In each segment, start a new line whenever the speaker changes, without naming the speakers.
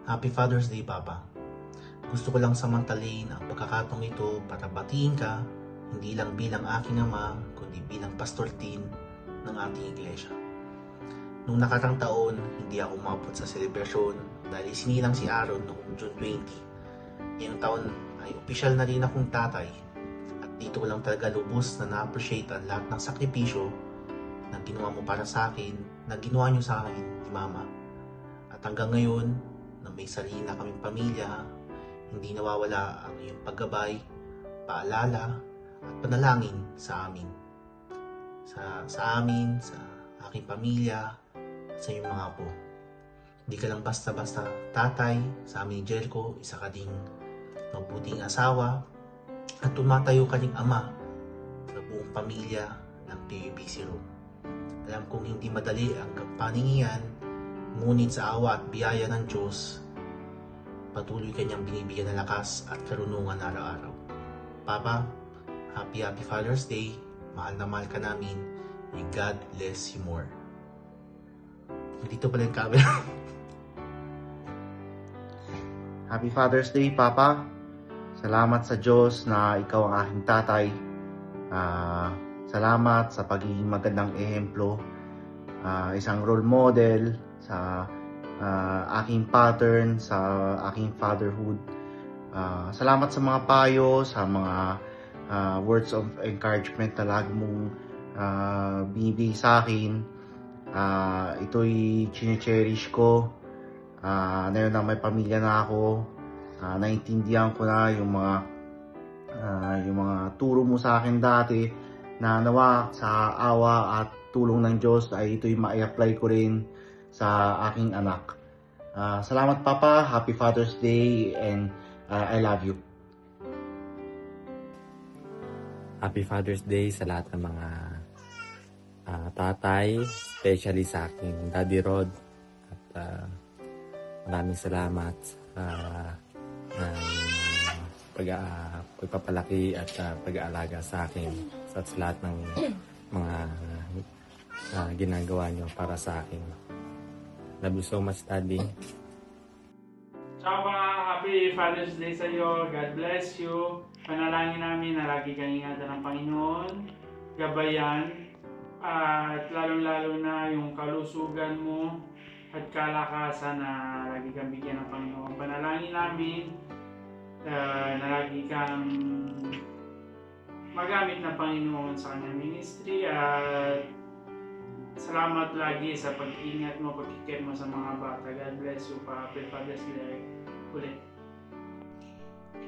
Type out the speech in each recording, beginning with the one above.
Happy Father's Day, Papa. Gusto ko lang samantalin ang pagkakataong ito para batiin ka, hindi lang bilang aking ama, kundi bilang pastor din ng ating iglesia. Nung nakarang taon, hindi ako umabot sa selebrasyon dahil isinilang si Aaron noong June 20. Ngayong taon ay opisyal na rin akong tatay at dito ko lang talaga lubos na na-appreciate ang lahat ng sakripisyo na ginawa mo para sa akin, na ginawa niyo sa akin ni Mama. At hanggang ngayon, na may sarili na kaming pamilya, hindi nawawala ang iyong paggabay, paalala, at panalangin sa amin. Sa amin, sa aking pamilya, at sa iyong mga apo. Hindi ka lang basta-basta tatay, sa amin ni Jelko, isa ka ding mabuting asawa, at tumatayo ka ding ama sa buong pamilya ng PUBC Room. Alam kong hindi madali ang paningian, ngunit sa awa at biyaya ng Diyos, patuloy kanyang binibigyan ng lakas at karunungan araw-araw. Papa, happy Father's Day. Mahal na mahal ka namin. May God bless you more. Dito pala yung camera. Happy Father's Day, Papa. Salamat sa Diyos na ikaw ang aking tatay. Salamat sa pagiging magandang ehemplo. Isang role model sa aking pattern, sa aking fatherhood. Salamat sa mga payo, sa mga words of encouragement na lagi mong binibigay sa akin. Ito'y chine-cherish ko. Ngayon na may pamilya na ako, naintindihan ko na yung mga turo mo sa akin dati, na nawa sa awa at tulong ng Diyos ay ito'y ma-apply ko rin sa aking anak. Salamat, Papa. Happy Father's Day and I love you.
Happy Father's Day sa lahat ng mga tatay, especially sa aking Daddy Rod. At maraming salamat sa pagpapalaki at pag-aalaga sa akin at sa lahat ng mga ginagawa nyo para sa akin. Love you so much, Daddy.
Ciao mga happy Father's Day sa iyo. God bless you. Panalangin namin na lagi kang ingatan ng Panginoon, gabayan, at lalong-lalo na yung kalusugan mo at kalakasan na lagi kang bigyan ng Panginoon. Panalangin namin na lagi kang magamit ng Panginoon sa kanyang ministry, at salamat lagi sa pag-ingat mo, pag-care mo sa mga bata. God bless you pa. Happy Father's Day ulit.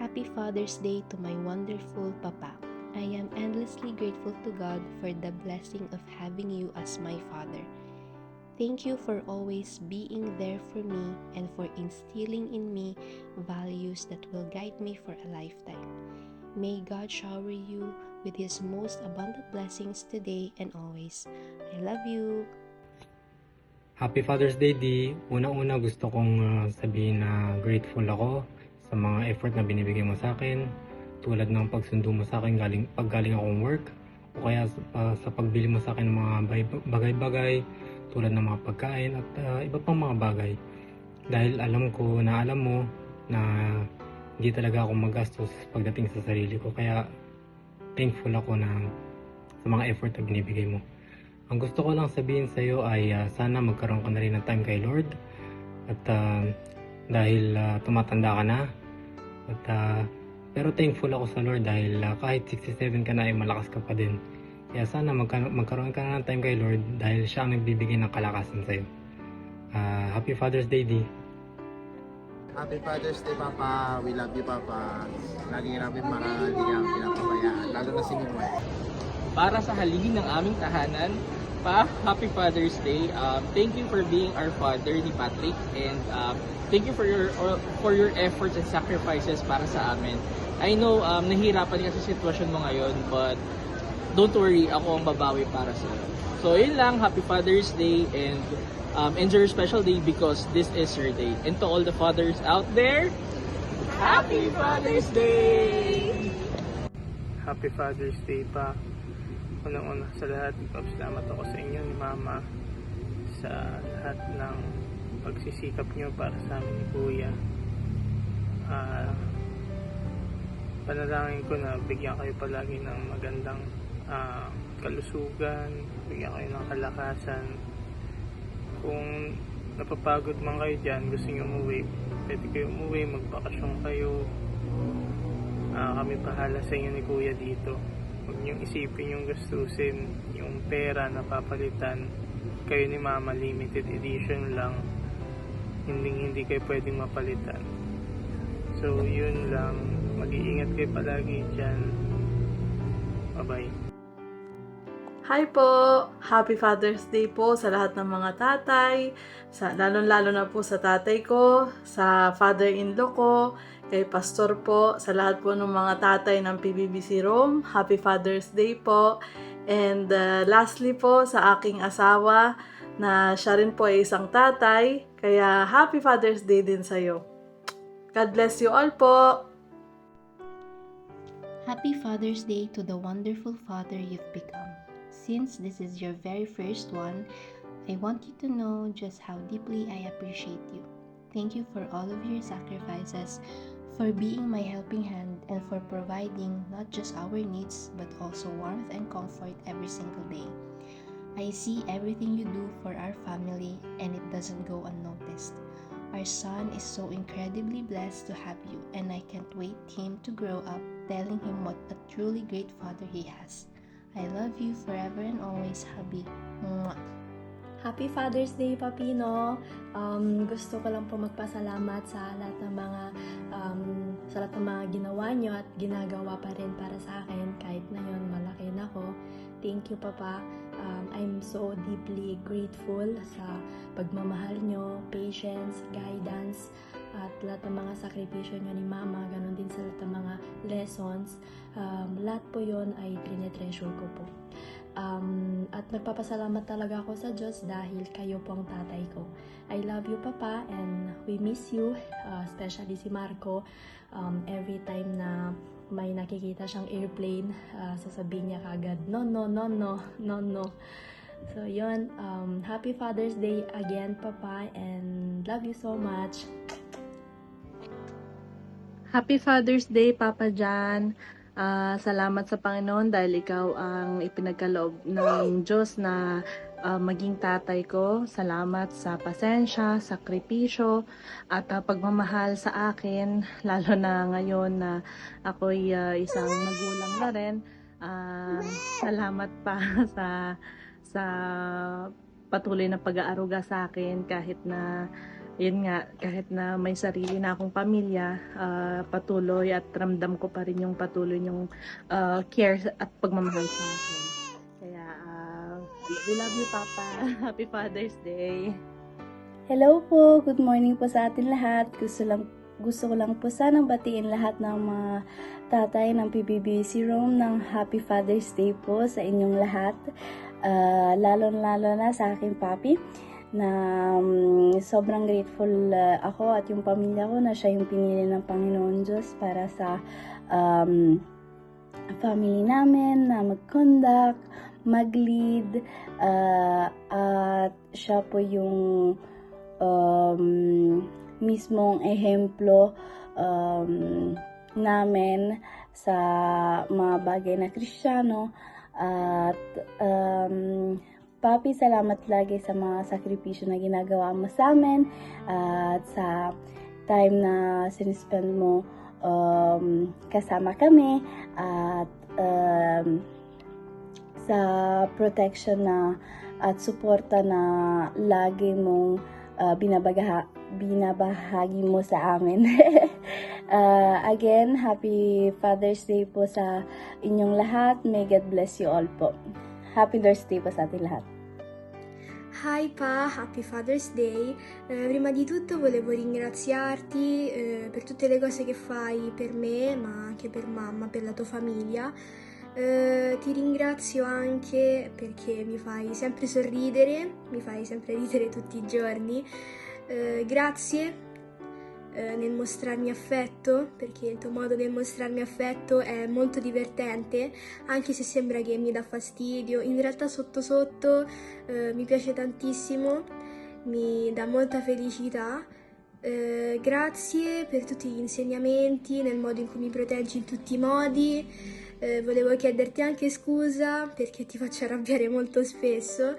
Happy Father's Day to my wonderful Papa. I am endlessly grateful to God for the blessing of having you as my father. Thank you for always being there for me and for instilling in me values that will guide me for a lifetime. May God shower you with His most abundant blessings today and always. I love you.
Happy Father's Day, Di. Una-una gusto kong sabihin na grateful ako sa mga effort na binibigay mo sa akin, tulad ng pagsundo mo sa akin pag galing akong work, o kaya sa pagbili mo sa akin ng mga bagay-bagay tulad ng mga pagkain at iba pang mga bagay. Dahil alam mo na hindi talaga ako magastos pagdating sa sarili ko, kaya thankful ako sa mga effort na binibigay mo. Ang gusto ko lang sabihin sa iyo ay sana magkaroon ka na rin ng time kay Lord, at dahil tumatanda ka na, at pero thankful ako sa Lord dahil kahit 67 ka na ay malakas ka pa din. Kaya sana magkaroon ka na ng time kay Lord dahil siya ang nagbibigay ng kalakasan sa iyo. Happy Father's Day, Di.
Happy Father's Day, Papa. We love you, Papa. Laging namin mahal, hindi niya pinapabayaan, lalo na si Mimoy.
Para sa haligi ng aming tahanan, Pa, Happy Father's Day. Thank you for being our father ni Patrick, and thank you for your efforts and sacrifices para sa amin. I know nahihirapan ka sa sitwasyon mo ngayon, but don't worry, ako ang babawi para sa iyo. So yun lang, Happy Father's Day, and enjoy your special day because this is your day. And to all the fathers out there, Happy Father's Day!
Happy Father's Day, Pa. Unang-una sa lahat, salamat ako sa inyo ni Mama sa lahat ng pagsisikap nyo para sa amin ni Kuya. Panalangin ko na bigyan kayo palagi ng magandang kalusugan, bigyan kayo ng kalakasan. Kung napapagod man kayo dyan, gusto nyo umuwi, pwede kayo umuwi, magbakasyon kayo. Kami bahala sa inyo ni Kuya dito. Huwag niyong isipin yung gastusin, yung pera na papalitan. Kayo ni Mama, limited edition lang. Hindi kayo pwedeng mapalitan. So, yun lang. Mag-iingat kayo palagi dyan. Bye-bye.
Hi po! Happy Father's Day po sa lahat ng mga tatay, lalo-lalo na po sa tatay ko, sa father-in-law ko, kay pastor po, sa lahat po ng mga tatay ng PBBC Rome. Happy Father's Day po! And lastly po sa aking asawa na siya rin po ay isang tatay, kaya Happy Father's Day din sa'yo. God bless you all po!
Happy Father's Day to the wonderful father you've become. Since this is your very first one, I want you to know just how deeply I appreciate you. Thank you for all of your sacrifices, for being my helping hand, and for providing not just our needs, but also warmth and comfort every single day. I see everything you do for our family, and it doesn't go unnoticed. Our son is so incredibly blessed to have you, and I can't wait him to grow up telling him what a truly great father he has. I love you forever and always, hubby. Mwah.
Happy Father's Day, Papino! Gusto ko lang po magpasalamat sa lahat ng mga ginawa nyo at ginagawa pa rin para sa akin kahit ngayon malaki na ako. Thank you, Papa. I'm so deeply grateful sa pagmamahal nyo, patience, guidance, at lahat ng mga sakripisyo nyo ni Mama, ganun din sa lahat ng mga lessons. Lahat po yon ay tinetreasure ko po. At nagpapasalamat talaga ako sa Diyos dahil kayo po ang tatay ko. I love you, Papa, and we miss you, especially si Marco. Every time na may nakikita siyang airplane, sasabihin niya kagad, no. So, yun. Happy Father's Day again, Papa, and love you so much.
Happy Father's Day, Papa Jan. Salamat sa Panginoon dahil ikaw ang ipinagkaloob ng Diyos na maging tatay ko. Salamat sa pasensya, sakripisyo, at pagmamahal sa akin, lalo na ngayon na ako'y isang magulang na rin. Salamat pa sa patuloy na pag-aaruga sa akin kahit na may sarili na akong pamilya, patuloy at ramdam ko pa rin yung patuloy yung care at pagmamahal sa akin. Kaya, we love you, Papa. Happy Father's Day.
Hello po, good morning po sa atin lahat. Gusto ko lang po sanang batiin lahat ng mga tatay ng PBBC Rome ng Happy Father's Day po sa inyong lahat. Lalo na sa aking papi, na sobrang grateful ako at yung pamilya ko na siya yung pinili ng Panginoon Diyos para sa family namin na mag-conduct, mag-lead, at siya po yung mismong ehemplo namin sa mga bagay na Kristiyano. At Papi, salamat lagi sa mga sakripisyo na ginagawa mo sa amin at sa time na sinispend mo kasama kami at sa protection na at suporta na lagi mong binabahagi mo sa amin. Again, Happy Father's Day po sa inyong lahat. May God bless you all po. Happy Father's Day po sa ating lahat.
Hi Pa, Happy Father's Day. Prima di tutto volevo ringraziarti per tutte le cose che fai per me, ma anche per mamma, per la tua famiglia. Ti ringrazio anche perché mi fai sempre sorridere, mi fai sempre ridere tutti i giorni. Grazie nel mostrarmi affetto, perché il tuo modo nel mostrarmi affetto è molto divertente, anche se sembra che mi dà fastidio. In realtà sotto sotto mi piace tantissimo mi dà molta felicità. Grazie per tutti gli insegnamenti, nel modo in cui mi proteggi in tutti i modi. Volevo chiederti anche scusa perché ti faccio arrabbiare molto spesso.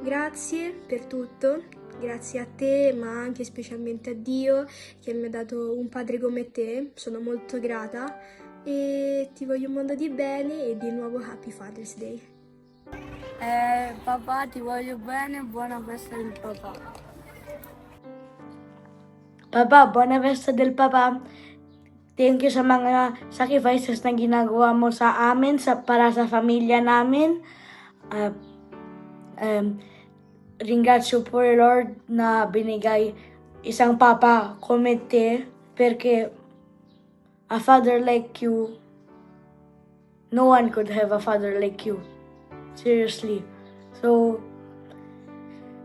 Grazie per tutto, grazie a te, ma anche specialmente a Dio che mi ha dato un padre come te. Sono molto grata e ti voglio un mondo di bene e di nuovo Happy Father's Day.
Papà, ti voglio bene, buona festa del papà.
Papa, buona festa del Papa. Thank you sa mga sacrifices na ginagawa mo sa amin, para sa pamilya namin. Ringrazio po Lord na binigay isang Papa komite perché a father like you, no one could have a father like you. Seriously. So,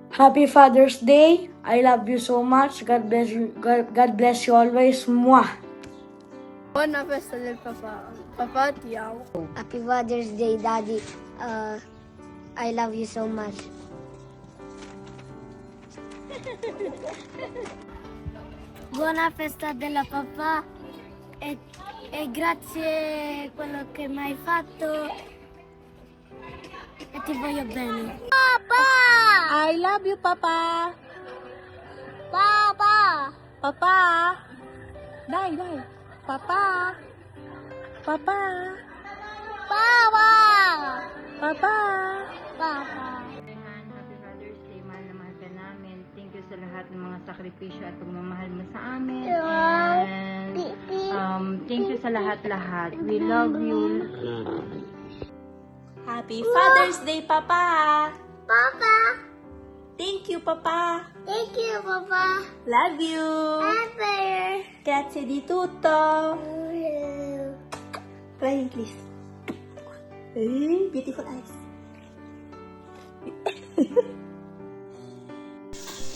Happy Father's Day. I love you so much. God bless you. God bless you always. Mwah.
Buona festa del papà. Papà, ti amo.
Happy Father's Day, Daddy. I love you so much.
Buona festa della papà e grazie quello che mi hai fatto e ti voglio bene.
Papa!
I love you, Papa.
Papa!
Papa. Dai. Papa. Papa.
Papa!
Papa.
Papa!
Happy Father's Day, mahal na mahal ka namin. Thank you sa lahat ng mga sakripisyo at pagmamahal mo sa amin. And thank you sa lahat-lahat. We love you.
Happy Father's Day, Papa.
Papa!
Thank you, Papa.
Thank you, Papa.
Love you.
Happy.
Grazie di tutto. Crying, please. Beautiful eyes.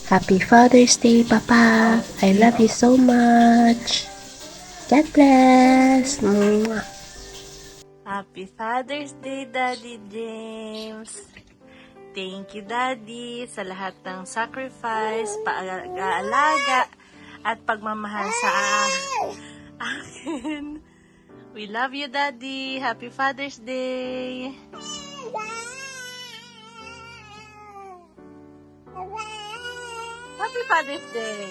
Happy Father's Day, Papa. I love you so much. God bless. Mwah.
Happy Father's Day, Daddy James. Thank you, Daddy, sa lahat ng sacrifice, pag-aalaga, at pagmamahal sa akin. We love you, Daddy. Happy Father's Day. Happy Father's Day.